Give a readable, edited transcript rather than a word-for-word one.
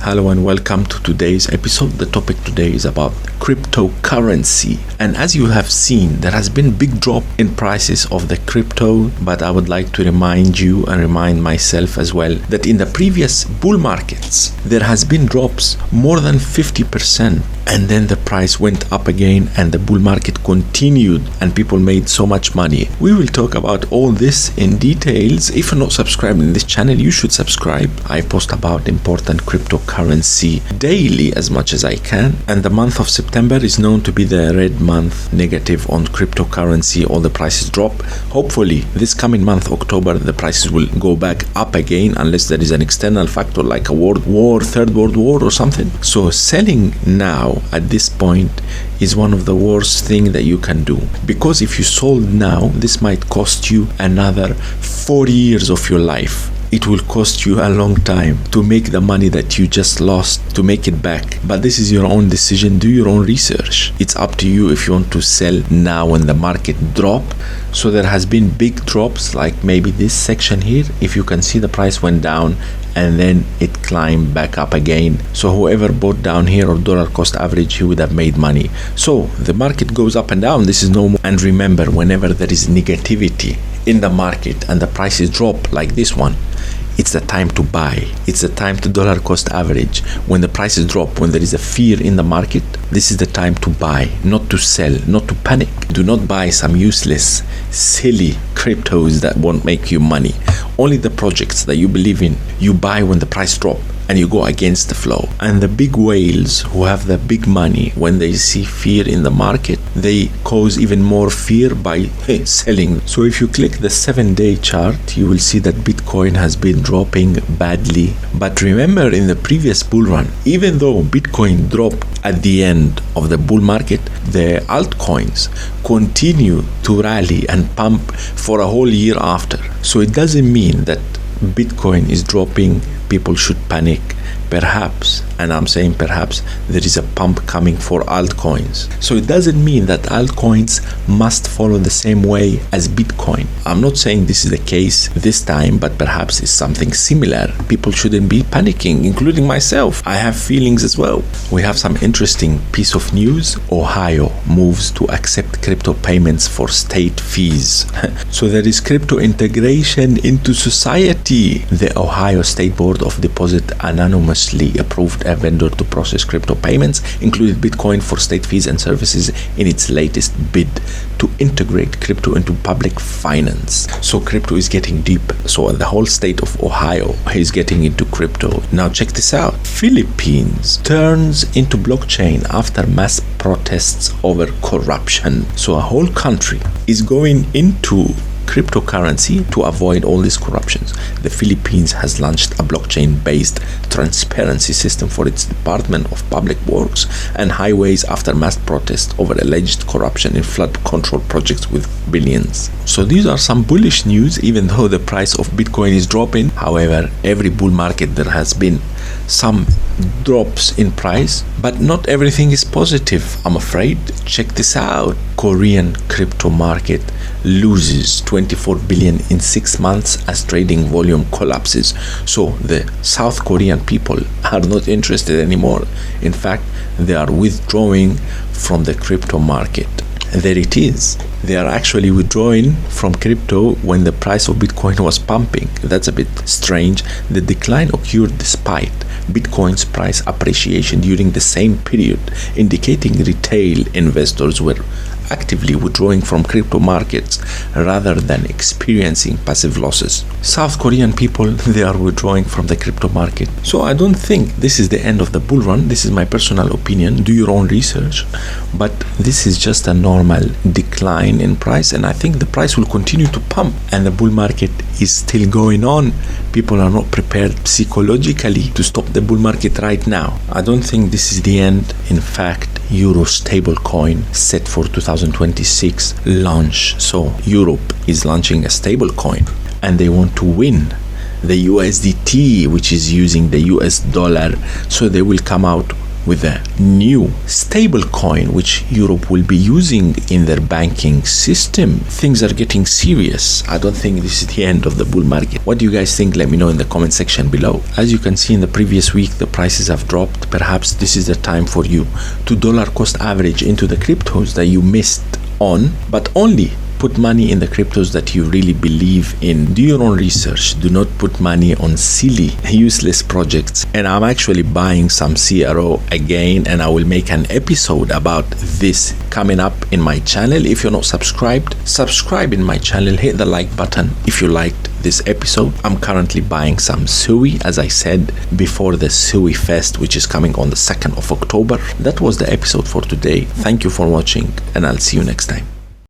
Hello and welcome to today's episode. The topic today is about cryptocurrency. And as you have seen, there has been a big drop in prices of the crypto, but I would like to remind you and remind myself as well that in the previous bull markets, there has been drops more than 50%. And then the price went up again and the bull market continued and people made so much money. We will talk about all this in details. If you're not subscribed in this channel, you should subscribe. I post about important cryptocurrency daily as much as I can. And the month of September is known to be the red month, negative on cryptocurrency. All the prices drop. Hopefully this coming month, October, the prices will go back up again unless there is an external factor like a world war, third world war or something. So selling now at this point is one of the worst thing that you can do, because if you sold now, this might cost you another 40 years of your life. It will cost you a long time to make the money that you just lost, to make it back. But this is your own decision. Do your own research. It's up to you if you want to sell now when the market drop. So there has been big drops, like maybe this section here. If you can see, the price went down and then it climbed back up again. So whoever bought down here or dollar cost average, he would have made money. So the market goes up and down. This is normal. And remember, whenever there is negativity in the market and the prices drop like this one, it's the time to buy. It's the time to dollar cost average. When the prices drop, when there is a fear in the market, this is the time to buy, not to sell, not to panic. Do not buy some useless, silly cryptos that won't make you money. Only the projects that you believe in, you buy when the price drop and you go against the flow. And the big whales who have the big money, when they see fear in the market, they cause even more fear by selling. So if you click the 7-day chart, you will see that Bitcoin has been dropping badly. But remember, in the previous bull run, even though Bitcoin dropped at the end of the bull market, the altcoins continue to rally and pump for a whole year after. So it doesn't mean that Bitcoin is dropping, people should panic. Perhaps, and I'm saying perhaps, there is a pump coming for altcoins. So it doesn't mean that altcoins must follow the same way as Bitcoin. I'm not saying this is the case this time, but perhaps it's something similar. People shouldn't be panicking, including myself. I have feelings as well. We have some interesting piece of news. Ohio moves to accept crypto payments for state fees. So there is crypto integration into society. The Ohio State Board of Deposit anonymously approved a vendor to process crypto payments, including Bitcoin, for state fees and services in its latest bid to integrate crypto into public finance. So crypto is getting deep. So the whole state of Ohio is getting into crypto. Now check this out. Philippines turns into blockchain after mass protests over corruption. So a whole country is going into cryptocurrency to avoid all these corruptions. The Philippines has launched a blockchain-based transparency system for its Department of Public Works and Highways after mass protests over alleged corruption in flood control projects with billions. So these are some bullish news, even though the price of Bitcoin is dropping. However, every bull market there has been some drops in price, but not everything is positive, I'm afraid. Check this out. Korean crypto market loses 24 billion in 6 months as trading volume collapses. So the South Korean people are not interested anymore. In fact, they are withdrawing from the crypto market. There it is. They are actually withdrawing from crypto when the price of Bitcoin was pumping. That's a bit strange. The decline occurred despite Bitcoin's price appreciation during the same period, indicating retail investors were actively withdrawing from crypto markets rather than experiencing passive losses. South Korean people, they are withdrawing from the crypto market. So I don't think this is the end of the bull run. This is my personal opinion. Do your own research. But this is just a normal decline in price, and I think the price will continue to pump, and the bull market is still going on. People are not prepared psychologically to stop the bull market right now. I don't think this is the end. In fact, Euro stablecoin set for 2026 launch. So Europe is launching a stablecoin and they want to win the USDT, which is using the US dollar. So they will come out with a new stable coin which Europe will be using in their banking system, things are getting serious. I don't think this is the end of the bull market. What do you guys think? Let me know in the comment section below. As you can see, in the previous week the prices have dropped. Perhaps this is the time for you to dollar cost average into the cryptos that you missed on, but only put money in the cryptos that you really believe in. Do your own research. Do not put money on silly, useless projects. And I'm actually buying some CRO again, and I will make an episode about this coming up in my channel. If you're not subscribed, subscribe in my channel, hit the like button if you liked this episode. I'm currently buying some SUI, as I said before, the SUI Fest, which is coming on the 2nd of October. That was the episode for today. Thank you for watching, and I'll see you next time.